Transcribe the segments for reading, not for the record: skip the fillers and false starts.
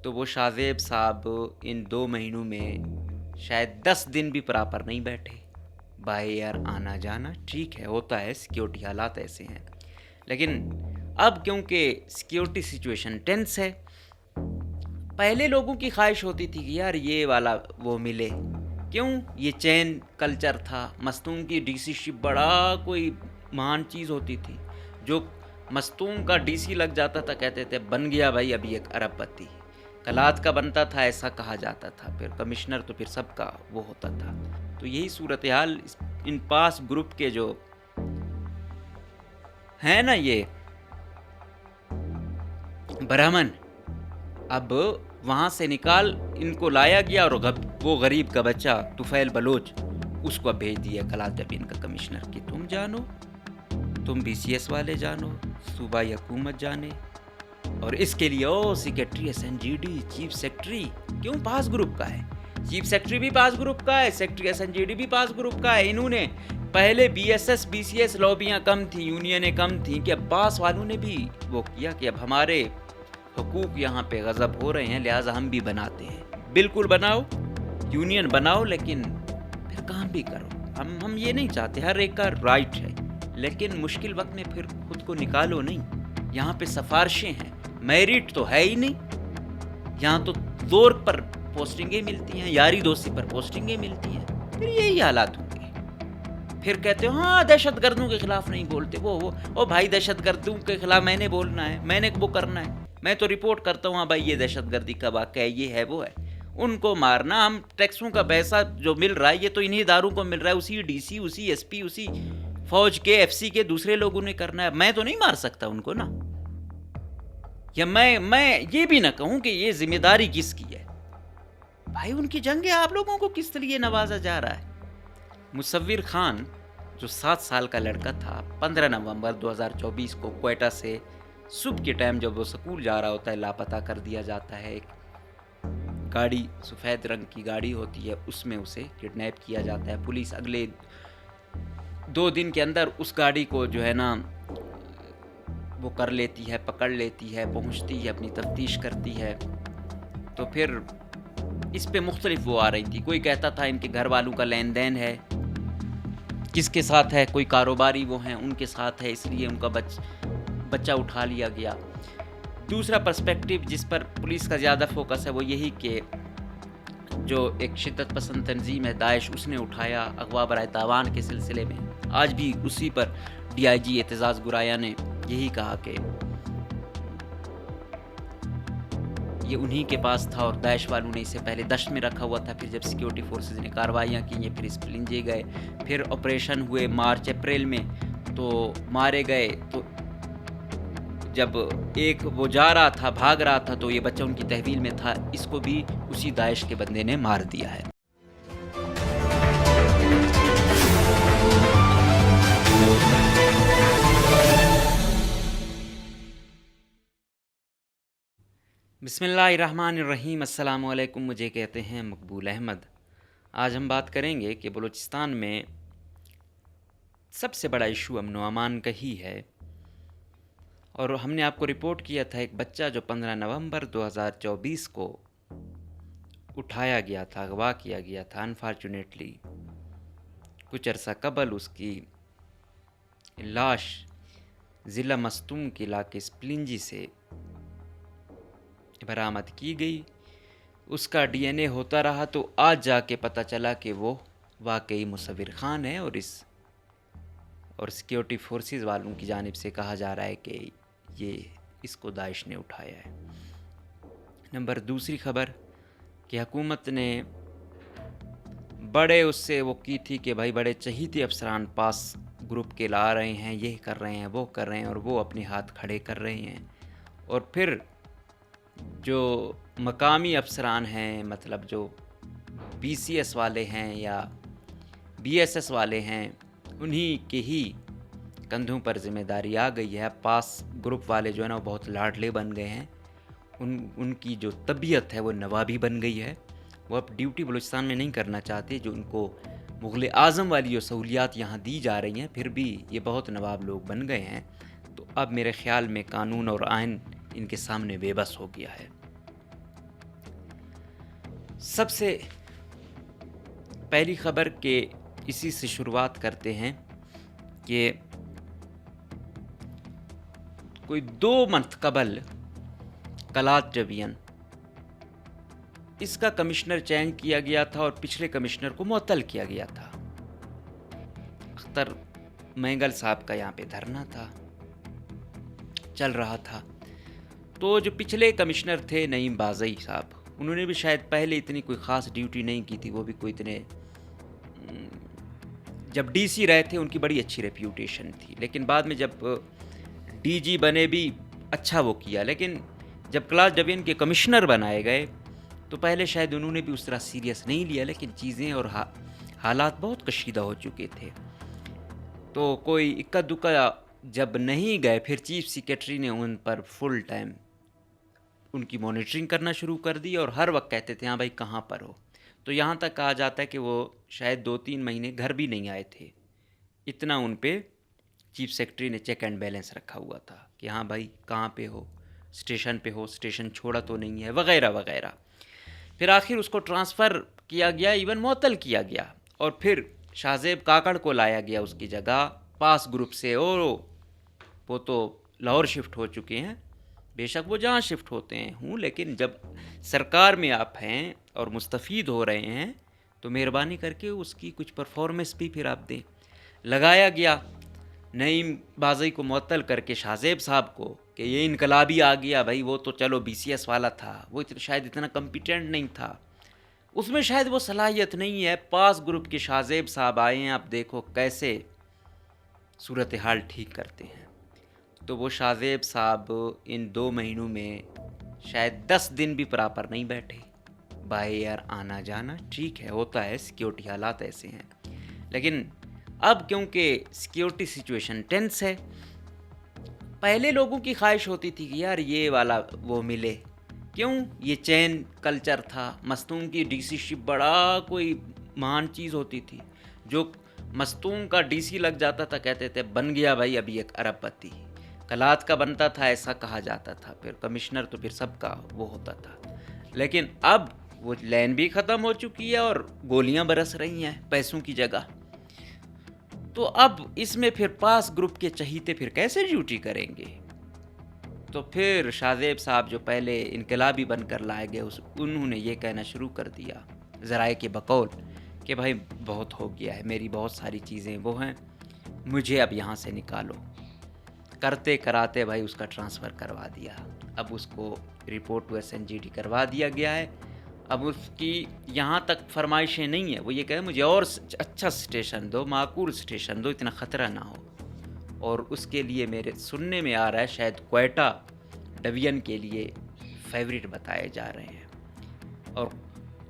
تو وہ شاذیب صاحب ان 2 مہینوں میں شاید 10 دن بھی پراپر نہیں بیٹھے. بائی ایئر آنا جانا ٹھیک ہے, ہوتا ہے, سیکیورٹی حالات ایسے ہیں. لیکن اب کیونکہ سیکیورٹی سچویشن ٹینس ہے, پہلے لوگوں کی خواہش ہوتی تھی کہ یار یہ والا وہ ملے. کیوں؟ یہ چین کلچر تھا. مستون کی ڈی سی شپ بڑا کوئی مہان چیز ہوتی تھی. جو مستون کا ڈی سی لگ جاتا تھا کہتے تھے بن گیا بھائی ابھی 1 ارب پتی. کلات کا بنتا تھا ایسا کہا جاتا تھا. پھر کمشنر تو پھر سب کا وہ ہوتا تھا. تو یہی صورتحال ان پاس گروپ کے جو ہیں نا یہ برہمن, اب وہاں سے نکال ان کو لایا گیا اور وہ غریب کا بچہ طفیل بلوچ اس کو بھیج دیا کلات جبین کا کمشنر کہ تم جانو, تم بی سی ایس والے جانو, صوبائی حکومت جانے. اور اس کے لیے secretary S N G D, chief secretary کیوں پاس گروپ کا ہے, چیف سیکریٹری بھی پاس گروپ کا ہے, secretary S N G D بھی پاس گروپ کا ہے. انہوں نے پہلے B S S B C S لابیاں کم تھیں, یونینیں کم تھیں, کہ اب پاس والوں نے بھی وہ کیا کہ اب ہمارے حقوق یہاں پہ غصب ہو رہے ہیں, لہٰذا ہم بھی بناتے ہیں. بالکل بناؤ, یونین بناؤ, لیکن پھر کام بھی کرو. ہم یہ نہیں چاہتے, ہر ایک کا رائٹ ہے, لیکن مشکل وقت میں پھر خود کو نکالو نہیں. یہاں پہ سفارشیں ہیں, میرٹ تو ہے ہی نہیں. یہاں تو زور پر پوسٹنگیں ملتی ہیں, یاری دوستی پر پوسٹنگیں ملتی ہیں. پھر یہی حالات ہوں گے. پھر کہتے ہو ہاں دہشت گردوں کے خلاف نہیں بولتے. وہ بھائی دہشت گردوں کے خلاف میں نے بولنا ہے, میں نے وہ کرنا ہے, میں تو رپورٹ کرتا ہوں ہاں بھائی یہ دہشت گردی کا واقعہ ہے, یہ ہے وہ ہے. ان کو مارنا, ہم ٹیکسوں کا پیسہ جو مل رہا ہے یہ تو انہی اداروں کو مل رہا ہے, اسی ڈی سی, اسی ایس پی, اسی فوج کے, ایف سی کے دوسرے لوگوں نے کرنا ہے. میں تو نہیں مار سکتا ان کو نا, یا میں یہ بھی نہ کہوں کہ یہ ذمہ داری کس کی ہے. بھائی ان کی جنگ ہے, آپ لوگوں کو کس طریقے نوازا جا رہا ہے. مصور خان جو 7 سال کا لڑکا تھا, 15 نومبر 2024 کو کوئٹہ سے صبح کے ٹائم جب وہ سکول جا رہا ہوتا ہے لاپتہ کر دیا جاتا ہے. ایک گاڑی, سفید رنگ کی گاڑی ہوتی ہے, اس میں اسے کڈنیپ کیا جاتا ہے. پولیس اگلے 2 دن کے اندر اس گاڑی کو جو ہے نا وہ کر لیتی ہے, پکڑ لیتی ہے, پہنچتی ہے, اپنی تفتیش کرتی ہے. تو پھر اس پہ مختلف وہ آ رہی تھی. کوئی کہتا تھا ان کے گھر والوں کا لین دین ہے, کس کے ساتھ ہے, کوئی کاروباری وہ ہیں ان کے ساتھ ہے, اس لیے ان کا بچہ اٹھا لیا گیا. دوسرا پرسپیکٹیو جس پر پولیس کا زیادہ فوکس ہے وہ یہی کہ جو ایک شدت پسند تنظیم ہے داعش, اس نے اٹھایا اغوا برائے تاوان کے سلسلے میں. آج بھی اسی پر ڈی آئی جی اعتزاز گرایا نے یہی کہا کہ یہ انہی کے پاس تھا اور داعش والوں نے اسے پہلے دشت میں رکھا ہوا تھا. پھر جب سیکیورٹی فورسز نے کارروائیاں کی ہیں, پھر اس پلنجے گئے, پھر آپریشن ہوئے مارچ اپریل میں تو مارے گئے. تو جب ایک وہ جا رہا تھا, بھاگ رہا تھا, تو یہ بچہ ان کی تحویل میں تھا, اس کو بھی اسی داعش کے بندے نے مار دیا ہے. بسم اللہ الرحمن الرحیم. السلام علیکم. مجھے کہتے ہیں مقبول احمد. آج ہم بات کریں گے کہ بلوچستان میں سب سے بڑا ایشو امن و امان کا ہی ہے. اور ہم نے آپ کو رپورٹ کیا تھا ایک بچہ جو 15 نومبر 2024 کو اٹھایا گیا تھا, اغوا کیا گیا تھا. انفارچونیٹلی کچھ عرصہ قبل اس کی لاش ضلع مستونگ کے علاقے سپلنجی سے برآمد کی گئی. اس کا ڈی این اے ہوتا رہا تو آج جا کے پتہ چلا کہ وہ واقعی مصور خان ہے, اور سیکیورٹی فورسز والوں کی جانب سے کہا جا رہا ہے کہ یہ اس کو داعش نے اٹھایا ہے. نمبر دوسری خبر کہ حکومت نے بڑے اس سے وہ کی تھی کہ بھائی بڑے چہیتے افسران پاس گروپ کے لا رہے ہیں, یہ کر رہے ہیں, وہ کر رہے ہیں, اور وہ اپنے ہاتھ کھڑے کر رہے ہیں. اور پھر جو مقامی افسران ہیں, مطلب جو بی سی ایس والے ہیں یا بی ایس ایس والے ہیں, انہی کے ہی کندھوں پر ذمہ داری آ گئی ہے. پاس گروپ والے جو ہے نا وہ بہت لاڈلے بن گئے ہیں. ان کی جو طبیعت ہے وہ نوابی بن گئی ہے. وہ اب ڈیوٹی بلوچستان میں نہیں کرنا چاہتے. جو ان کو مغل اعظم والی جو سہولیات یہاں دی جا رہی ہیں, پھر بھی یہ بہت نواب لوگ بن گئے ہیں. تو اب میرے خیال میں قانون اور آئین ان کے سامنے بے بس ہو گیا ہے. سب سے پہلی خبر کے اسی سے شروعات کرتے ہیں کہ کوئی 2 منتھ قبل کلات جوین اس کا کمشنر چینج کیا گیا تھا اور پچھلے کمشنر کو معطل کیا گیا تھا. اختر مینگل صاحب کا یہاں پہ دھرنا تھا, چل رہا تھا. تو جو پچھلے کمشنر تھے نعیم بازئی صاحب, انہوں نے بھی شاید پہلے اتنی کوئی خاص ڈیوٹی نہیں کی تھی. وہ بھی کوئی اتنے, جب ڈی سی رہے تھے ان کی بڑی اچھی ریپیوٹیشن تھی, لیکن بعد میں جب ڈی جی بنے بھی اچھا وہ کیا. لیکن جب کلاس ڈوین کے کمشنر بنائے گئے تو پہلے شاید انہوں نے بھی اس طرح سیریس نہیں لیا, لیکن چیزیں اور حالات بہت کشیدہ ہو چکے تھے. تو کوئی اکا دکا جب نہیں گئے, پھر چیف سیکریٹری نے ان پر فل ٹائم ان کی مانیٹرنگ کرنا شروع کر دی اور ہر وقت کہتے تھے ہاں بھائی کہاں پر ہو. تو یہاں تک کہا جاتا ہے کہ وہ شاید 2-3 مہینے گھر بھی نہیں آئے تھے. اتنا ان پہ چیف سیکریٹری نے چیک اینڈ بیلنس رکھا ہوا تھا کہ ہاں بھائی کہاں پہ ہو, اسٹیشن پہ ہو, اسٹیشن چھوڑا تو نہیں ہے, وغیرہ وغیرہ. پھر آخر اس کو ٹرانسفر کیا گیا, ایون معطل کیا گیا, اور پھر شاہ زیب کاکڑ کو لایا گیا اس کی جگہ پاس گروپ سے. اور وہ تو لاہور شفٹ ہو چکے ہیں, بے شک وہ جہاں شفٹ ہوتے ہیں ہوں, لیکن جب سرکار میں آپ ہیں اور مستفید ہو رہے ہیں تو مہربانی کر کے اس کی کچھ پرفارمنس بھی پھر آپ دیں. لگایا گیا نعیم بازئی کو معطل کر کے شاہ زیب صاحب کو کہ یہ انقلابی آ گیا. بھائی وہ تو چلو بی سی ایس والا تھا, وہ شاید اتنا کمپیٹنٹ نہیں تھا, اس میں شاید وہ صلاحیت نہیں ہے. پاس گروپ کے شاہ زیب صاحب آئے ہیں, آپ دیکھو کیسے صورتحال ٹھیک کرتے ہیں. تو وہ شاہ زیب صاحب ان 2 مہینوں میں شاید 10 دن بھی پراپر نہیں بیٹھے. بائی ایئر آنا جانا ٹھیک ہے, ہوتا ہے, سیکیورٹی حالات ایسے ہیں. لیکن اب کیونکہ سیکیورٹی سچویشن ٹینس ہے, پہلے لوگوں کی خواہش ہوتی تھی کہ یار یہ والا وہ ملے. کیوں؟ یہ چین کلچر تھا. مستونگ کی ڈی سی شپ بڑا کوئی مہان چیز ہوتی تھی. جو مستونگ کا ڈی سی لگ جاتا تھا کہتے تھے بن گیا بھائی ابھی ایک ارب پتی. کلات کا بنتا تھا ایسا کہا جاتا تھا, پھر کمشنر تو پھر سب کا وہ ہوتا تھا. لیکن اب وہ لین بھی ختم ہو چکی ہے اور گولیاں برس رہی ہیں پیسوں کی جگہ. تو اب اس میں پھر پاس گروپ کے چہیتے پھر کیسے ڈیوٹی کریں گے؟ تو پھر شاہ زیب صاحب جو پہلے انقلابی بن کر لائے گئے انہوں نے یہ کہنا شروع کر دیا ذرائع کے بقول کہ بھائی بہت ہو گیا ہے, میری بہت ساری چیزیں وہ ہیں, مجھے اب یہاں سے نکالو. کرتے کراتے بھائی اس کا ٹرانسفر کروا دیا. اب اس کو رپورٹ ٹو SNGD کروا دیا گیا ہے. اب اس کی یہاں تک فرمائشیں نہیں ہیں, وہ یہ کہے مجھے اور اچھا اسٹیشن دو, معقول اسٹیشن دو, اتنا خطرہ نہ ہو. اور اس کے لیے میرے سننے میں آ رہا ہے شاید کوئٹہ ڈوین کے لیے فیوریٹ بتائے جا رہے ہیں. اور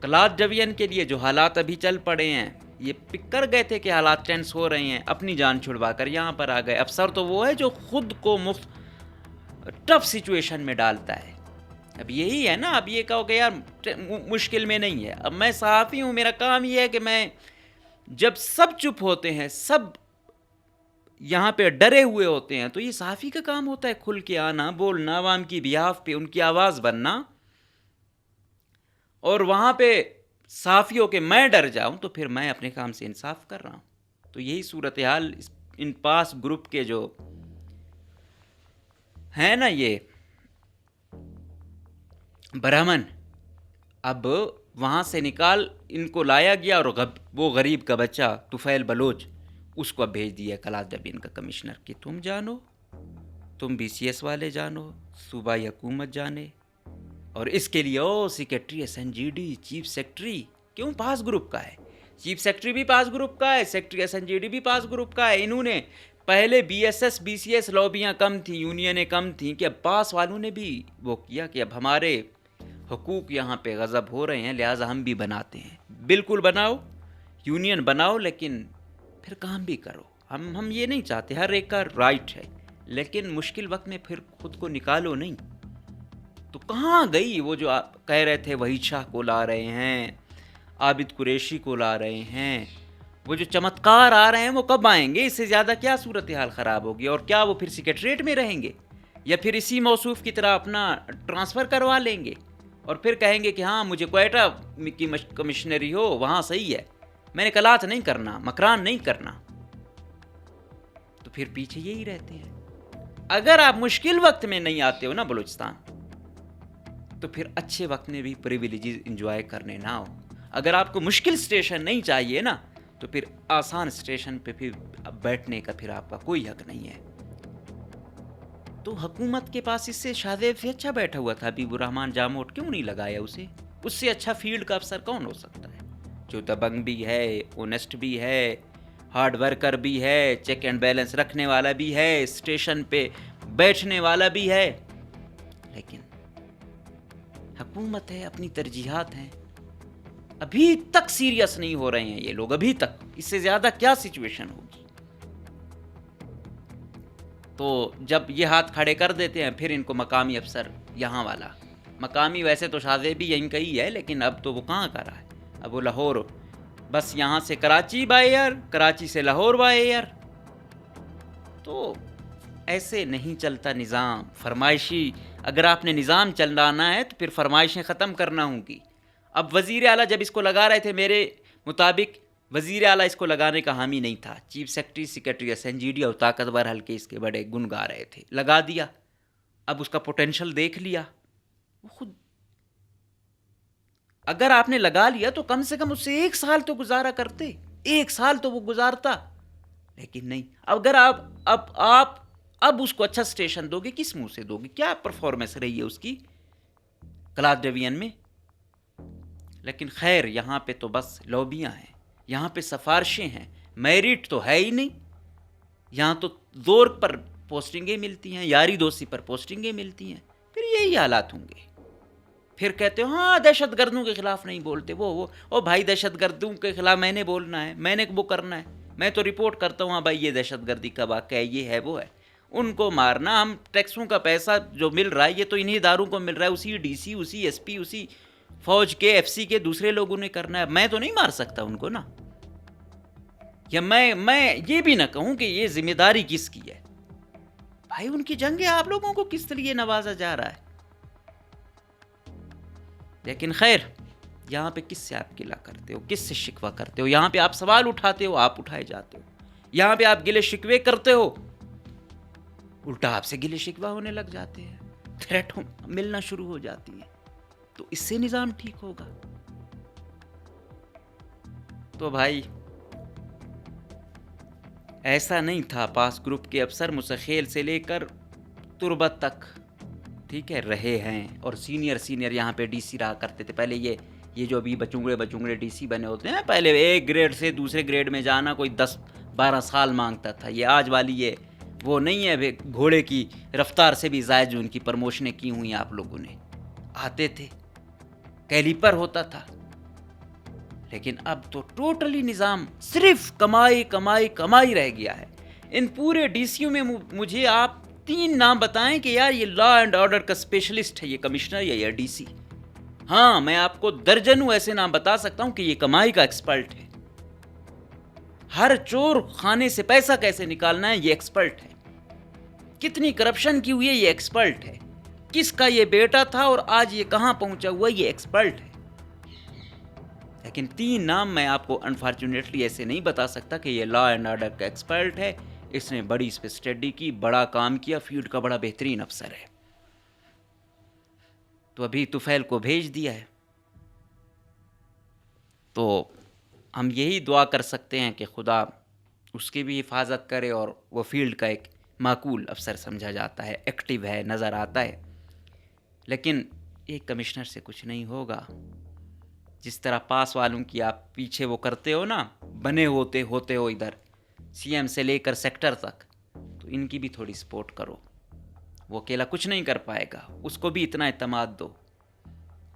کلات ڈوین کے لیے جو حالات ابھی چل پڑے ہیں, یہ پک کر گئے تھے کہ حالات ٹینس ہو رہے ہیں, اپنی جان چھڑوا کر یہاں پر آ گئے. افسر تو وہ ہے جو خود کو ٹف سچویشن میں ڈالتا ہے. اب یہی ہے نا, اب یہ کہو کہ یار مشکل میں نہیں ہے. اب میں صحافی ہوں, میرا کام یہ ہے کہ میں جب سب چپ ہوتے ہیں, سب یہاں پہ ڈرے ہوئے ہوتے ہیں, تو یہ صحافی کا کام ہوتا ہے کھل کے آنا, بولنا, عوام کی بیہاف پہ ان کی آواز بننا. اور وہاں پہ صحافیوں کے میں ڈر جاؤں تو پھر میں اپنے کام سے انصاف کر رہا ہوں. تو یہی صورتحال ان پاس گروپ کے جو ہیں نا یہ برہمن, اب وہاں سے نکال ان کو لایا گیا اور وہ غریب کا بچہ طفیل بلوچ اس کو بھیج دیا کلات ڈوین کا کمشنر کہ تم جانو, تم BCS والے جانو, صوبائی حکومت جانے. اور اس کے لیے سیکریٹری SNGD, چیف سیکریٹری کیوں پاس گروپ کا ہے, چیف سیکریٹری بھی پاس گروپ کا ہے, سیکریٹری SNGD بھی پاس گروپ کا ہے. انہوں نے پہلے BSS BCS لابیاں کم تھیں, یونینیں کم تھیں, کہ اب پاس والوں نے بھی وہ کیا کہ اب ہمارے حقوق یہاں پہ غضب ہو رہے ہیں, لہٰذا ہم بھی بناتے ہیں. بالکل بناؤ, یونین بناؤ, لیکن پھر کام بھی کرو. ہم یہ نہیں چاہتے, ہر ایک کا رائٹ ہے, لیکن مشکل وقت میں پھر خود کو نکالو نہیں. تو کہاں گئی وہ جو آپ کہہ رہے تھے وحید شاہ کو لا رہے ہیں, عابد قریشی کو لا رہے ہیں, وہ جو چمتکار آ رہے ہیں وہ کب آئیں گے؟ اس سے زیادہ کیا صورتحال خراب ہوگی؟ اور کیا وہ پھر سیکریٹریٹ میں رہیں گے یا پھر اسی موصوف کی طرح اپنا ٹرانسفر کروا لیں گے؟ اور پھر کہیں گے کہ ہاں مجھے کوئٹہ کی کمشنری ہو وہاں صحیح ہے، میں نے کلات نہیں کرنا، مکران نہیں کرنا، تو پھر پیچھے یہی رہتے ہیں۔ اگر آپ مشکل وقت میں نہیں آتے ہو نا بلوچستان، تو پھر اچھے وقت میں بھی پریویلیجز انجوائے کرنے نہ ہو۔ اگر آپ کو مشکل سٹیشن نہیں چاہیے نا، تو پھر آسان سٹیشن پہ پھر بیٹھنے کا پھر آپ کا کوئی حق نہیں ہے۔ تو حکومت کے پاس اس سے شادیب سے اچھا بیٹھا ہوا تھا حبیب الرحمان جاموٹ، کیوں نہیں لگایا اسے؟ اس سے اچھا فیلڈ کا افسر کون ہو سکتا ہے، جو دبنگ بھی ہے، اونسٹ بھی ہے، ہارڈ ورکر بھی ہے، چیک اینڈ بیلنس رکھنے والا بھی ہے، اسٹیشن پہ بیٹھنے والا بھی ہے۔ لیکن حکومت ہے، اپنی ترجیحات ہیں، ابھی تک سیریس نہیں ہو رہے ہیں یہ لوگ، ابھی تک۔ اس سے زیادہ کیا سچویشن ہوگی؟ تو جب یہ ہاتھ کھڑے کر دیتے ہیں، پھر ان کو مقامی افسر یہاں والا، مقامی ویسے تو شاہزے بھی یہیں کا ہی ہے، لیکن اب تو وہ کہاں کا رہا ہے، اب وہ لاہور، بس یہاں سے کراچی بائی ایئر، کراچی سے لاہور بائی ایئر۔ تو ایسے نہیں چلتا نظام فرمائشی۔ اگر آپ نے نظام چلانا ہے تو پھر فرمائشیں ختم کرنا ہوں گی۔ اب وزیر اعلیٰ جب اس کو لگا رہے تھے، میرے مطابق وزیر اعلیٰ اس کو لگانے کا حامی نہیں تھا، چیف سیکرٹری سنجیڈی اور طاقتور حلقے اس کے بڑے گن گا رہے تھے، لگا دیا۔ اب اس کا پوٹینشل دیکھ لیا وہ خود۔ اگر آپ نے لگا لیا تو کم سے کم اس سے 1 سال تو گزارا کرتے، 1 سال تو وہ گزارتا، لیکن نہیں۔ اگر آپ اب اس کو اچھا سٹیشن دو گے، کس منہ سے دو گے؟ کیا پرفارمنس رہی ہے اس کی کلاس ڈویژن میں؟ لیکن خیر، یہاں پہ تو بس لوبیاں ہیں، یہاں پہ سفارشیں ہیں، میرٹ تو ہے ہی نہیں۔ یہاں تو زور پر پوسٹنگیں ملتی ہیں، یاری دوستی پر پوسٹنگیں ملتی ہیں، پھر یہی حالات ہوں گے۔ پھر کہتے ہو ہاں دہشت گردوں کے خلاف نہیں بولتے، وہ بھائی دہشت گردوں کے خلاف میں نے بولنا ہے، میں نے وہ کرنا ہے، میں تو رپورٹ کرتا ہوں، ہاں بھائی یہ دہشت گردی کا واقعہ ہے، یہ ہے وہ ہے، ان کو مارنا۔ ہم ٹیکسوں کا پیسہ جو مل رہا ہے یہ تو انہی اداروں کو مل رہا ہے، اسی ڈی سی، اسی ایس پی، اسی فوج کے، ایف سی کے دوسرے لوگوں نے کرنا ہے۔ میں تو نہیں مار سکتا ان کو نا، یا میں یہ بھی نہ کہوں کہ یہ ذمہ داری کس کی ہے۔ بھائی ان کی جنگ ہے، آپ لوگوں کو کس طریقے نوازا جا رہا ہے؟ لیکن خیر، یہاں پہ کس سے آپ گلہ کرتے ہو، کس سے شکوہ کرتے ہو؟ یہاں پہ آپ سوال اٹھاتے ہو، آپ اٹھائے جاتے ہو۔ یہاں پہ آپ گلے شکوے کرتے ہو، الٹا آپ سے گلے شکوہ ہونے لگ جاتے ہیں، تھریٹ ملنا شروع ہو جاتی ہے۔ تو اس سے نظام ٹھیک ہوگا؟ تو بھائی ایسا نہیں تھا، پاس گروپ کے افسر مسخیل سے لے کر تربت تک ٹھیک ہے رہے ہیں، اور سینئر یہاں پہ ڈی سی رہا کرتے تھے۔ پہلے یہ جو ابھی بچونگڑے ڈی سی بنے ہوتے ہیں، پہلے ایک گریڈ سے دوسرے گریڈ میں جانا کوئی 10-12 سال مانگتا تھا۔ یہ آج والی یہ وہ نہیں ہے گھوڑے کی رفتار سے بھی زائد جو ان کی پرموشنیں کی ہوئی آپ لوگوں نے، آتے تھے، کیلیپر ہوتا تھا۔ لیکن اب تو ٹوٹلی نظام صرف کمائی رہ گیا ہے۔ ان پورے ڈی سیوں میں مجھے آپ 3 نام بتائیں کہ یار یہ لا اینڈ آرڈر کا اسپیشلسٹ ہے، یہ کمشنر یا یہ ڈی سی۔ ہاں میں آپ کو درجنوں ایسے نام بتا سکتا ہوں کہ یہ کمائی کا ایکسپرٹ ہے، ہر چور خانے سے پیسہ کیسے نکالنا ہے یہ ایکسپرٹ ہے، کتنی کرپشن کی ہوئی ہے یہ ایکسپرٹ ہے، کس کا یہ بیٹا تھا اور آج یہ کہاں پہنچا ہوا یہ ایکسپرٹ ہے۔ لیکن 3 نام میں آپ کو انفارچونیٹلی ایسے نہیں بتا سکتا کہ یہ لا اینڈ آرڈر کا ایکسپرٹ ہے، اس نے بڑی اس پہ اسٹڈی کی، بڑا کام کیا، فیلڈ کا بڑا بہترین افسر ہے۔ تو ابھی طفیل کو بھیج دیا ہے، تو ہم یہی دعا کر سکتے ہیں کہ خدا اس کی بھی حفاظت کرے، اور وہ فیلڈ کا ایک معقول افسر سمجھا جاتا ہے، ایکٹیو ہے، نظر آتا ہے۔ لیکن ایک کمشنر سے کچھ نہیں ہوگا، جس طرح پاس والوں کی آپ پیچھے وہ کرتے ہو نا، بنے ہوتے ہو ادھر سی ایم سے لے کر سیکٹر تک، تو ان کی بھی تھوڑی سپورٹ کرو۔ وہ اکیلا کچھ نہیں کر پائے گا، اس کو بھی اتنا اعتماد دو،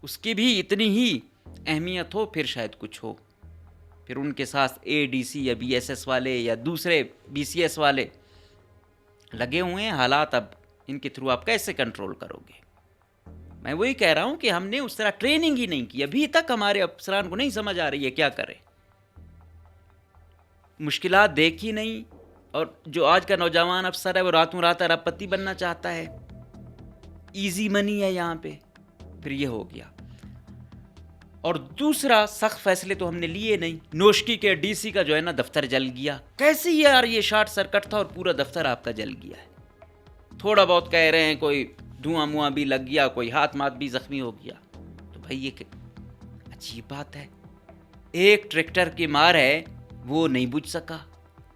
اس کی بھی اتنی ہی اہمیت ہو، پھر شاید کچھ ہو۔ پھر ان کے ساتھ اے ڈی سی یا بی ایس ایس والے یا دوسرے بی سی ایس والے لگے ہوئے ہیں، حالات اب ان کے تھرو آپ کیسے کنٹرول کرو گے؟ میں وہی کہہ رہا ہوں کہ ہم نے اس طرح ٹریننگ ہی نہیں کی، ابھی تک ہمارے افسران کو نہیں سمجھ آ رہی ہے کیا کرے، مشکلات دیکھی نہیں، اور جو آج کا نوجوان افسر ہے وہ راتوں رات ارب پتی بننا چاہتا ہے، ایزی منی ہے یہاں پہ، پھر یہ ہو گیا۔ اور دوسرا سخت فیصلے تو ہم نے لیے نہیں. نوشکی کے ڈی سی کا جو ہے نا دفتر جل گیا. کیسے یار یہ شارٹ سرکٹ تھا اور پورا دفتر آپ کا جل گیا ہے. تھوڑا بہت کہہ رہے ہیں کوئی دھواں مواں بھی لگ گیا, کوئی ہاتھ مات بھی زخمی ہو گیا. تو بھائی یہ عجیب بات ہے, ایک ٹریکٹر کی مار ہے وہ نہیں بجھ سکا.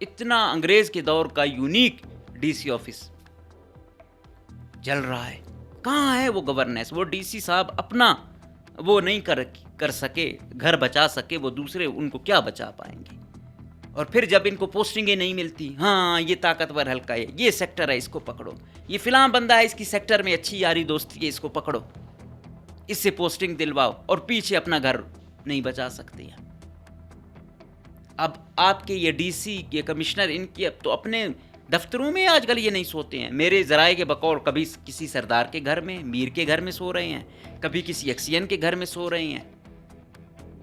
اتنا انگریز کے دور کا یونیک ڈی سی آفس جل رہا ہے. کہاں ہے وہ گورننس؟ وہ ڈی سی صاحب اپنا وہ نہیں کر سکے, گھر بچا سکے, وہ دوسرے ان کو کیا بچا پائیں گے؟ اور پھر جب ان کو پوسٹنگیں نہیں ملتی, ہاں یہ طاقتور حلقہ ہے, یہ سیکٹر ہے اس کو پکڑو, یہ فلاں بندہ ہے اس کی سیکٹر میں اچھی یاری دوستی ہے اس کو پکڑو, اس سے پوسٹنگ دلواؤ, اور پیچھے اپنا گھر نہیں بچا سکتے ہیں. اب آپ کے یہ ڈی سی یہ کمشنر ان کی اب تو اپنے دفتروں میں آج کل یہ نہیں سوتے ہیں. میرے ذرائع کے بقول کبھی کسی سردار کے گھر میں, میر کے گھر میں سو رہے ہیں, کبھی کسی ایکسین کے گھر میں سو رہے ہیں.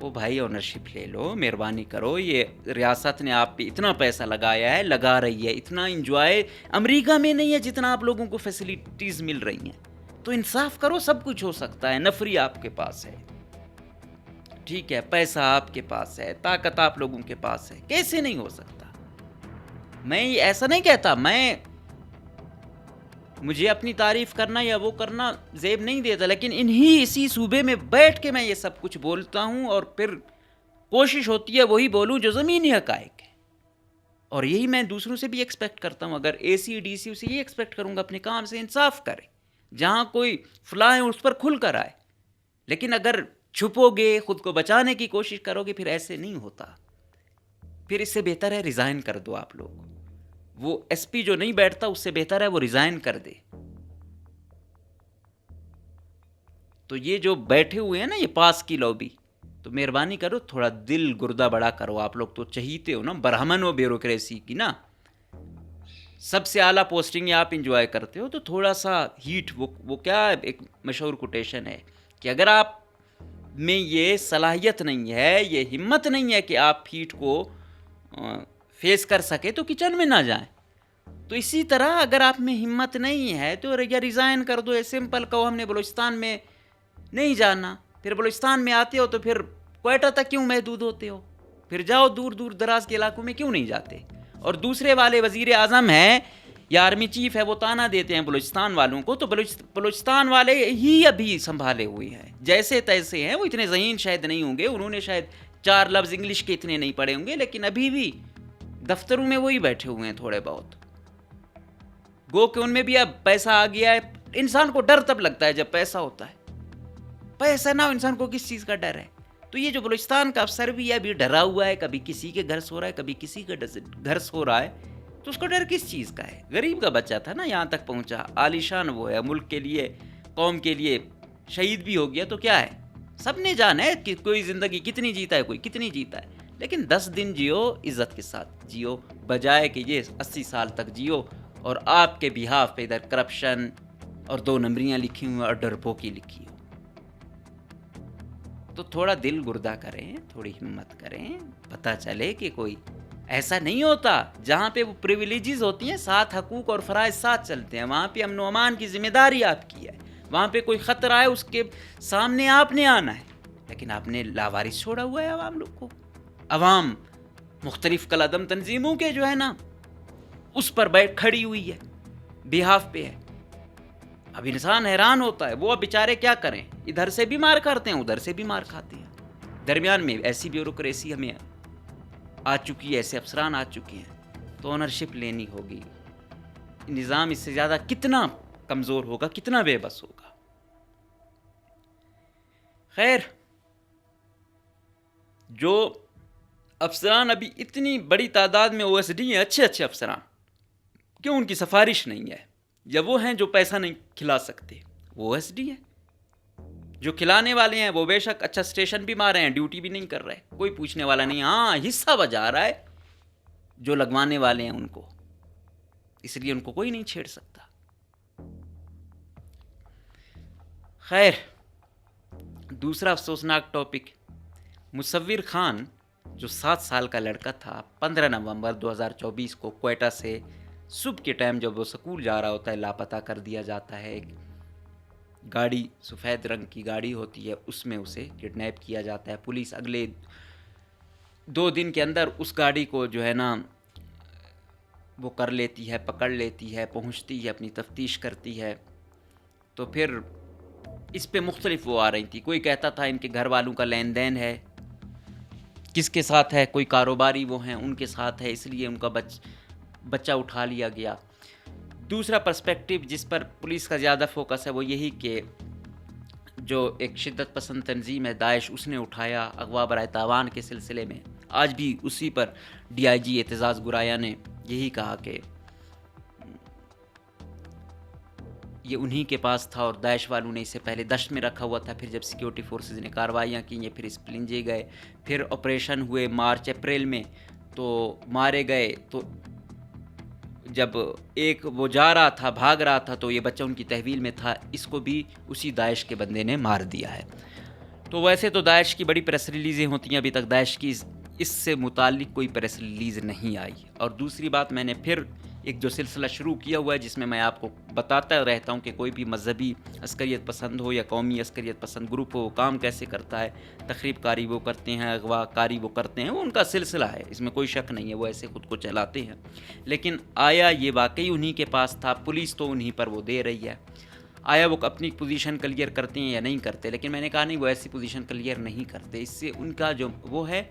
وہ بھائی اونرشپ لے لو, مہربانی کرو. یہ ریاست نے آپ پہ اتنا پیسہ لگایا ہے, لگا رہی ہے, اتنا انجوائے امریکہ میں نہیں ہے جتنا آپ لوگوں کو فیسلٹیز مل رہی ہیں. تو انصاف کرو, سب کچھ ہو سکتا ہے. نفری آپ کے پاس ہے, ٹھیک ہے, پیسہ آپ کے پاس ہے, طاقت آپ لوگوں کے پاس ہے, کیسے نہیں ہو سکتا؟ میں ایسا نہیں کہتا, مجھے اپنی تعریف کرنا یا وہ کرنا زیب نہیں دیتا, لیکن اسی صوبے میں بیٹھ کے میں یہ سب کچھ بولتا ہوں, اور پھر کوشش ہوتی ہے وہی بولوں جو زمینی حقائق ہے. اور یہی میں دوسروں سے بھی ایکسپیکٹ کرتا ہوں. اگر اے سی ڈی سی سے یہ ایکسپیکٹ کروں گا اپنے کام سے انصاف کرے, جہاں کوئی فلاں ہے اس پر کھل کر آئے. لیکن اگر چھپو گے, خود کو بچانے کی کوشش کرو گے, پھر ایسے نہیں ہوتا. پھر اس سے بہتر ہے ریزائن کر دو آپ لوگ. وہ ایس پی جو نہیں بیٹھتا اس سے بہتر ہے وہ ریزائن کر دے. تو یہ جو بیٹھے ہوئے ہیں نا یہ پاس کی لوبی, تو مہربانی کرو تھوڑا دل گردہ بڑا کرو. آپ لوگ تو چہیتے ہو نا برہمن و بیوروکریسی کی نا, سب سے اعلیٰ پوسٹنگ آپ انجوائے کرتے ہو, تو تھوڑا سا ہیٹ, وہ کیا ایک مشہور کوٹیشن ہے کہ اگر آپ میں یہ صلاحیت نہیں ہے, یہ ہمت نہیں ہے کہ آپ ہیٹ کو فیس کر سکے تو کچن میں نہ جائیں. تو اسی طرح اگر آپ میں ہمت نہیں ہے تو یا ریزائن کر دو. سمپل کہو ہم نے بلوچستان میں نہیں جانا, پھر بلوچستان میں آتے ہو تو پھر کوئٹہ تک کیوں محدود ہوتے ہو؟ پھر جاؤ دور دور دراز کے علاقوں میں کیوں نہیں جاتے؟ اور دوسرے والے وزیر اعظم ہیں یا آرمی چیف ہے, وہ تانا دیتے ہیں بلوچستان والوں کو, تو بلوچستان والے ہی ابھی سنبھالے ہوئے ہیں, جیسے تیسے ہیں. وہ اتنے ذہین شاید نہیں ہوں گے, انہوں نے شاید 4 لفظ انگلش کے اتنے نہیں پڑھے ہوں گے, لیکن ابھی بھی دفتروں میں وہی بیٹھے ہوئے ہیں تھوڑے بہت. گو کہ ان میں بھی اب پیسہ آ گیا ہے. انسان کو ڈر تب لگتا ہے جب پیسہ ہوتا ہے, پیسہ نہ ہو انسان کو کس چیز کا ڈر ہے؟ تو یہ جو بلوچستان کا افسر بھی ہے ابھی ڈرا ہوا ہے, کبھی کسی کے گھر سو رہا ہے, کبھی کسی کے گھر سو رہا ہے. تو اس کو ڈر کس چیز کا ہے؟ غریب کا بچہ تھا نا, یہاں تک پہنچا, عالیشان وہ ہے, ملک کے لیے قوم کے لیے شہید بھی ہو گیا. تو کیا ہے, سب نے جانا ہے کہ کوئی زندگی کتنی جیتا ہے, کوئی کتنی جیتا ہے, لیکن 10 دن جیو, عزت کے ساتھ جیو, بجائے کہ یہ 80 سال تک جیو اور آپ کے بہاف پہ ادھر کرپشن اور 2 نمبریاں لکھی ہوئی اور ڈرپوکی لکھی ہو. تو تھوڑا دل گردہ کریں, تھوڑی ہمت کریں. پتہ چلے کہ کوئی ایسا نہیں ہوتا. جہاں پہ وہ پریویلیجز ہوتی ہیں, ساتھ حقوق اور فرائض ساتھ چلتے ہیں, وہاں پہ امن و امان کی ذمہ داری آپ کی ہے. وہاں پہ کوئی خطرہ ہے اس کے سامنے آپ نے آنا ہے. لیکن آپ نے لاوارث چھوڑا ہوا ہے عوام لوگ کو. عوام مختلف کالعدم تنظیموں کے جو ہے نا اس پر بیٹھ کھڑی ہوئی ہے, بہاف پہ ہے. اب انسان حیران ہوتا ہے, وہ اب بیچارے کیا کریں, ادھر سے بھی مار کھاتے ہیں, ادھر سے بھی مار کھاتے ہیں. درمیان میں ایسی بیوروکریسی ہمیں آ چکی ہے, ایسے افسران آ چکے ہیں. تو اونرشپ لینی ہوگی. نظام اس سے زیادہ کتنا کمزور ہوگا, کتنا بے بس ہوگا. خیر, جو افسران ابھی اتنی بڑی تعداد میں او ایس ڈی ہیں, اچھے افسران, کیوں ان کی سفارش نہیں ہے؟ یا وہ ہیں جو پیسہ نہیں کھلا سکتے, وہ او ایس ڈی ہیں. جو کھلانے والے ہیں وہ بے شک اچھا اسٹیشن بھی مار رہے ہیں, ڈیوٹی بھی نہیں کر رہے, کوئی پوچھنے والا نہیں. ہاں حصہ بجا رہا ہے جو لگوانے والے ہیں ان کو, اس لیے ان کو کوئی نہیں چھیڑ سکتا. خیر, دوسرا افسوسناک ٹاپک, مصور خان جو 7 سال کا لڑکا تھا, 15 نومبر 2024 کو کوئٹہ سے صبح کے ٹائم جب وہ سکول جا رہا ہوتا ہے لاپتہ کر دیا جاتا ہے. گاڑی سفید رنگ کی گاڑی ہوتی ہے اس میں اسے کڈنیپ کیا جاتا ہے. پولیس اگلے 2 دن کے اندر اس گاڑی کو جو ہے نا وہ کر لیتی ہے, پکڑ لیتی ہے, پہنچتی ہے, اپنی تفتیش کرتی ہے. تو پھر اس پہ مختلف وہ آ رہی تھی. کوئی کہتا تھا ان کے گھر والوں کا لین دین ہے, کس کے ساتھ ہے, کوئی کاروباری وہ ہیں ان کے ساتھ ہے, اس لیے ان کا بچہ اٹھا لیا گیا. دوسرا پرسپیکٹیو جس پر پولیس کا زیادہ فوکس ہے وہ یہی کہ جو ایک شدت پسند تنظیم ہے داعش, اس نے اٹھایا اغوا برائے تاوان کے سلسلے میں. آج بھی اسی پر ڈی آئی جی اعتزاز گرایا نے یہی کہا کہ یہ انہی کے پاس تھا اور داعش والوں نے اسے پہلے دشت میں رکھا ہوا تھا. پھر جب سیکیورٹی فورسز نے کارروائیاں کی ہیں, پھر اس پلنجے گئے, پھر آپریشن ہوئے مارچ اپریل میں تو مارے گئے. تو جب ایک وہ جا رہا تھا, بھاگ رہا تھا, تو یہ بچہ ان کی تحویل میں تھا, اس کو بھی اسی داعش کے بندے نے مار دیا ہے. تو ویسے تو داعش کی بڑی پریس ریلیزیں ہوتی ہیں, ابھی تک داعش کی اس سے متعلق کوئی پریس ریلیز نہیں آئی. اور دوسری بات, میں نے پھر ایک جو سلسلہ شروع کیا ہوا ہے جس میں آپ کو بتاتا رہتا ہوں کہ کوئی بھی مذہبی عسکریت پسند ہو یا قومی عسکریت پسند گروپ ہو, وہ کام کیسے کرتا ہے. تخریب کاری وہ کرتے ہیں, اغوا کاری وہ کرتے ہیں, وہ ان کا سلسلہ ہے, اس میں کوئی شک نہیں ہے, وہ ایسے خود کو چلاتے ہیں. لیکن آیا یہ واقعی انہی کے پاس تھا؟ پولیس تو انہی پر وہ دے رہی ہے. آیا وہ اپنی پوزیشن کلیئر کرتے ہیں یا نہیں کرتے؟ لیکن میں نے کہا نہیں, وہ ایسی پوزیشن کلیئر نہیں کرتے. اس سے ان کا جو وہ ہے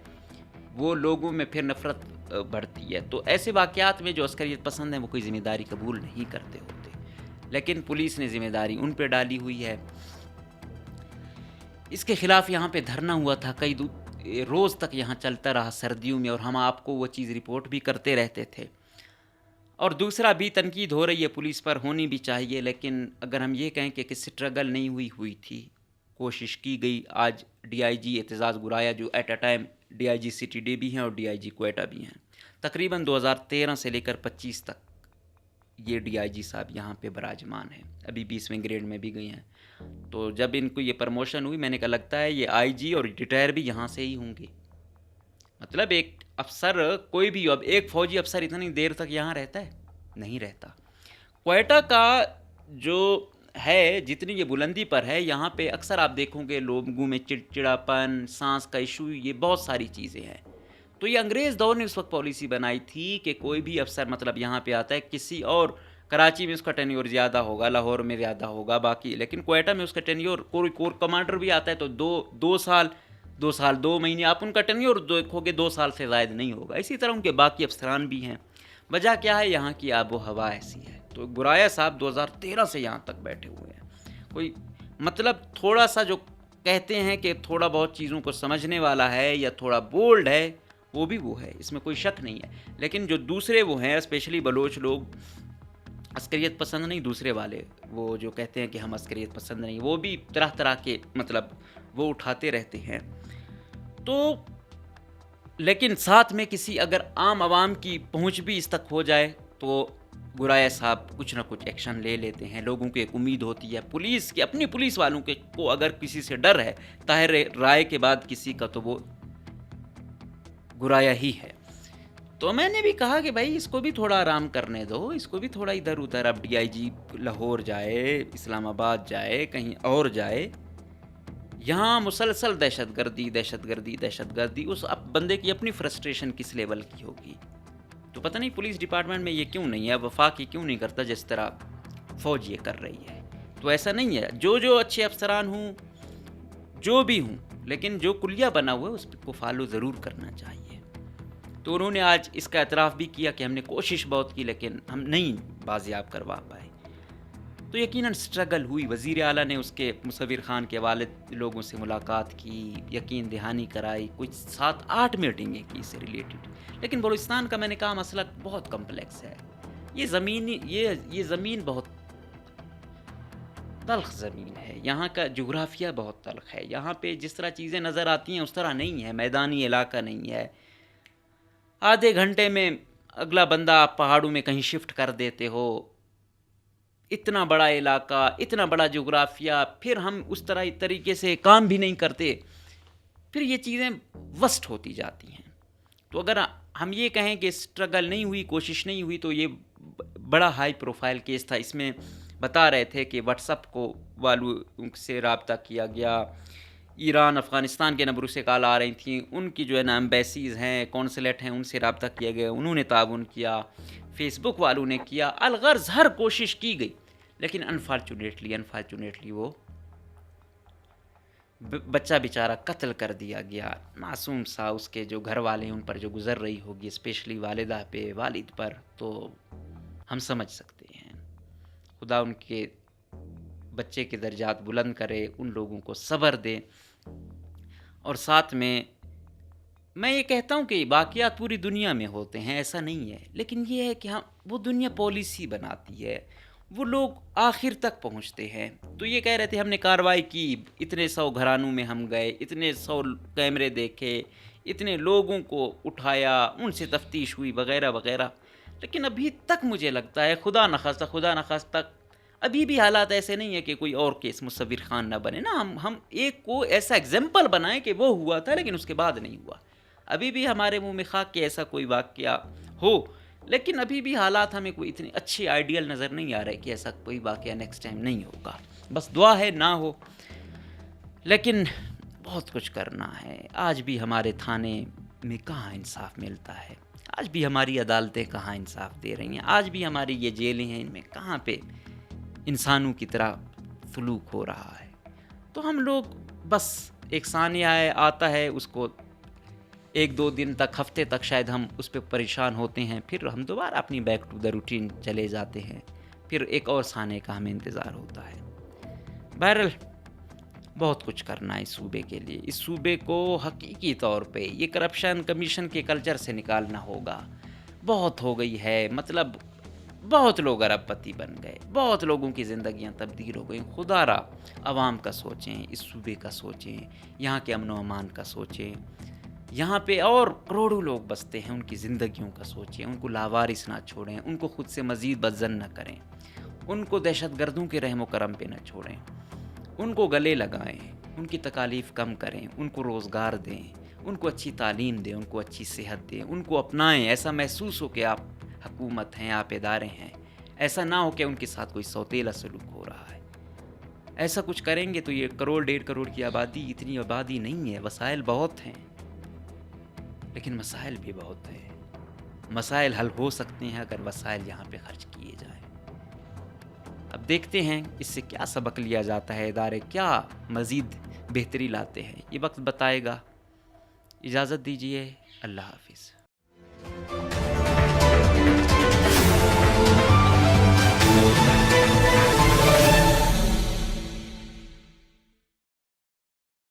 وہ لوگوں میں پھر نفرت بڑھتی ہے. تو ایسے واقعات میں جو عسکریت پسند ہیں وہ کوئی ذمہ داری قبول نہیں کرتے ہوتے, لیکن پولیس نے ذمہ داری ان پہ ڈالی ہوئی ہے. اس کے خلاف یہاں پہ دھرنا ہوا تھا, کئی روز تک یہاں چلتا رہا سردیوں میں, اور ہم آپ کو وہ چیز رپورٹ بھی کرتے رہتے تھے. اور دوسرا بھی تنقید ہو رہی ہے پولیس پر, ہونی بھی چاہیے, لیکن اگر ہم یہ کہیں کہ سٹرگل نہیں ہوئی تھی, کوشش کی گئی. آج ڈی آئی جی اعتزاز گرایا جو at a time D I G city D بھی ہیں اور ڈی آئی جی کوئٹہ بھی ہیں, تقریباً 2013 سے لے کر 25 تک یہ ڈی آئی جی صاحب یہاں پہ براجمان ہیں, ابھی 20ویں گریڈ میں بھی گئی ہیں. تو جب ان کو یہ پرموشن ہوئی, میں نے کہا لگتا ہے یہ آئی جی اور ریٹائر بھی یہاں سے ہی ہوں گے. مطلب ایک افسر کوئی بھی, اب ایک فوجی افسر اتنی دیر تک یہاں رہتا ہے؟ نہیں رہتا. کوئٹہ کا جو ہے جتنی یہ بلندی پر ہے, یہاں پہ اکثر آپ دیکھو گے لوگوں میں چڑچڑاپن, سانس کا ایشو, یہ بہت ساری چیزیں ہیں. تو یہ انگریز دور نے اس وقت پالیسی بنائی تھی کہ کوئی بھی افسر مطلب یہاں پہ آتا ہے, کسی اور کراچی میں اس کا ٹینیور زیادہ ہوگا, لاہور میں زیادہ ہوگا باقی, لیکن کوئٹہ میں اس کا ٹینیور, کوئی کور کمانڈر بھی آتا ہے تو 2 سال 2 مہینے آپ ان کا ٹینیور دیکھو گے, 2 سال سے زائد نہیں ہوگا. اسی طرح ان کے باقی افسران بھی ہیں. وجہ کیا ہے؟ یہاں کی آب و ہوا ایسی ہے. تو گرایا صاحب 2013 سے یہاں تک بیٹھے ہوئے ہیں. کوئی مطلب تھوڑا سا جو کہتے ہیں کہ تھوڑا بہت چیزوں کو سمجھنے والا ہے یا تھوڑا بولڈ ہے, وہ بھی وہ ہے, اس میں کوئی شک نہیں ہے. لیکن جو دوسرے وہ ہیں, اسپیشلی بلوچ لوگ, عسکریت پسند نہیں, دوسرے والے وہ جو کہتے ہیں کہ ہم عسکریت پسند نہیں, وہ بھی طرح طرح کے مطلب وہ اٹھاتے رہتے ہیں. تو لیکن ساتھ میں کسی اگر عام عوام کی پہنچ بھی اس تک ہو جائے تو گرایا صاحب کچھ نہ کچھ ایکشن لے لیتے ہیں. لوگوں کو ایک امید ہوتی ہے پولیس کی, اپنی پولیس والوں کے کو اگر کسی سے ڈر ہے طاہر رائے کے بعد کسی کا, تو وہ گرایا ہی ہے. تو میں نے بھی کہا کہ بھائی اس کو بھی تھوڑا آرام کرنے دو, اس کو بھی تھوڑا ادھر ادھر, اب ڈی آئی جی لاہور جائے, اسلام آباد جائے, کہیں اور جائے, یہاں مسلسل دہشت گردی دہشت گردی دہشت گردی, اس بندے کی اپنی فرسٹریشن کس لیول کی ہوگی. تو پتہ نہیں پولیس ڈپارٹمنٹ میں یہ کیوں نہیں ہے, وفاق یہ کیوں نہیں کرتا جس طرح فوج یہ کر رہی ہے. تو ایسا نہیں ہے, جو اچھے افسران ہوں, جو بھی ہوں, لیکن جو کلیہ بنا ہوا ہے اس کو فالو ضرور کرنا چاہیے. تو انہوں نے آج اس کا اعتراف بھی کیا کہ ہم نے کوشش بہت کی لیکن ہم نہیں بازیاب کروا پائے. تو یقیناً سٹرگل ہوئی. وزیر اعلیٰ نے اس کے مصور خان کے والد لوگوں سے ملاقات کی, یقین دہانی کرائی, کچھ 7-8 میٹنگیں کی اس سے ریلیٹڈ. لیکن بلوچستان کا میں نے کہا مسئلہ بہت کمپلیکس ہے. یہ زمین بہت تلخ زمین ہے, یہاں کا جغرافیہ بہت تلخ ہے. یہاں پہ جس طرح چیزیں نظر آتی ہیں اس طرح نہیں ہے, میدانی علاقہ نہیں ہے. آدھے گھنٹے میں اگلا بندہ آپ پہاڑوں میں کہیں شفٹ کر دیتے ہو, اتنا بڑا علاقہ, اتنا بڑا جغرافیہ, پھر ہم اس طریقے سے کام بھی نہیں کرتے, پھر یہ چیزیں وسٹ ہوتی جاتی ہیں. تو اگر ہم یہ کہیں کہ سٹرگل نہیں ہوئی, کوشش نہیں ہوئی, تو یہ بڑا ہائی پروفائل کیس تھا. اس میں بتا رہے تھے کہ واٹس اپ کو والوں سے رابطہ کیا گیا، ایران افغانستان کے نمبروں سے کال آ رہی تھیں، ان کی جو ہے نا ایمبیسیز ہیں، کونسلیٹ ہیں، ان سے رابطہ کیا گیا، انہوں نے تعاون کیا، فیس بک والوں نے کیا، الغرض ہر کوشش کی گئی، لیکن انفارچونیٹلی وہ بچہ بیچارہ قتل کر دیا گیا، معصوم سا، اس کے جو گھر والے ہیں ان پر جو گزر رہی ہوگی، اسپیشلی والدہ پہ، والد پر، تو ہم سمجھ سکتے ہیں۔ خدا ان کے بچے کے درجات بلند کرے، ان لوگوں کو صبر دے، اور ساتھ میں یہ کہتا ہوں کہ واقعات پوری دنیا میں ہوتے ہیں، ایسا نہیں ہے، لیکن یہ ہے کہ وہ دنیا پالیسی بناتی ہے، وہ لوگ آخر تک پہنچتے ہیں۔ تو یہ کہہ رہے تھے ہم نے کارروائی کی، اتنے 100 گھرانوں میں ہم گئے، اتنے 100 کیمرے دیکھے، اتنے لوگوں کو اٹھایا، ان سے تفتیش ہوئی وغیرہ وغیرہ، لیکن ابھی تک مجھے لگتا ہے خدا نخواستہ ابھی بھی حالات ایسے نہیں ہے کہ کوئی اور کیس مصور خان نہ بنے نا، ہم ایک کو ایسا ایگزامپل بنائیں کہ وہ ہوا تھا لیکن اس کے بعد نہیں ہوا، ابھی بھی ہمارے منہ میں خاک کہ ایسا کوئی واقعہ ہو، لیکن ابھی بھی حالات ہمیں کوئی اتنے اچھے آئیڈیل نظر نہیں آ رہے کہ ایسا کوئی واقعہ نیکسٹ ٹائم نہیں ہوگا، بس دعا ہے نہ ہو، لیکن بہت کچھ کرنا ہے۔ آج بھی ہمارے تھانے میں کہاں انصاف ملتا ہے، آج بھی ہماری عدالتیں کہاں انصاف دے رہی ہیں، آج بھی ہماری یہ جیلیں ہیں، ان میں کہاں پہ انسانوں کی طرح سلوک ہو رہا ہے۔ تو ہم لوگ بس ایک ثانیہ آتا ہے، اس کو 1-2 دن تک، ہفتے تک شاید ہم اس پہ پریشان ہوتے ہیں، پھر ہم دوبارہ اپنی بیک ٹو دا روٹین چلے جاتے ہیں، پھر ایک اور ثانیہ کا ہمیں انتظار ہوتا ہے۔ بہرحال بہت کچھ کرنا ہے اس صوبے کے لیے، اس صوبے کو حقیقی طور پہ یہ کرپشن کمیشن کے کلچر سے نکالنا ہوگا۔ بہت ہو گئی ہے، مطلب بہت لوگ ارب پتی بن گئے، بہت لوگوں کی زندگیاں تبدیل ہو گئیں۔ خدا را عوام کا سوچیں، اس صوبے کا سوچیں، یہاں کے امن و امان کا سوچیں، یہاں پہ اور کروڑوں لوگ بستے ہیں، ان کی زندگیوں کا سوچیں، ان کو لاوارث نہ چھوڑیں، ان کو خود سے مزید بدظن نہ کریں، ان کو دہشت گردوں کے رحم و کرم پہ نہ چھوڑیں، ان کو گلے لگائیں، ان کی تکالیف کم کریں، ان کو روزگار دیں، ان کو اچھی تعلیم دیں، ان کو اچھی صحت دیں، ان کو اپنائیں، ایسا محسوس ہو کہ آپ حکومت ہیں، آپ ادارے ہیں، ایسا نہ ہو کہ ان کے ساتھ کوئی سوتیلا سلوک ہو رہا ہے۔ ایسا کچھ کریں گے تو یہ 1-1.5 کروڑ کی آبادی اتنی آبادی نہیں ہے، وسائل بہت ہیں، لیکن مسائل بھی بہت ہیں۔ مسائل حل ہو سکتے ہیں اگر وسائل یہاں پہ خرچ کیے جائیں۔ اب دیکھتے ہیں اس سے کیا سبق لیا جاتا ہے، ادارے کیا مزید بہتری لاتے ہیں، یہ وقت بتائے گا۔ اجازت دیجیے، اللہ حافظ۔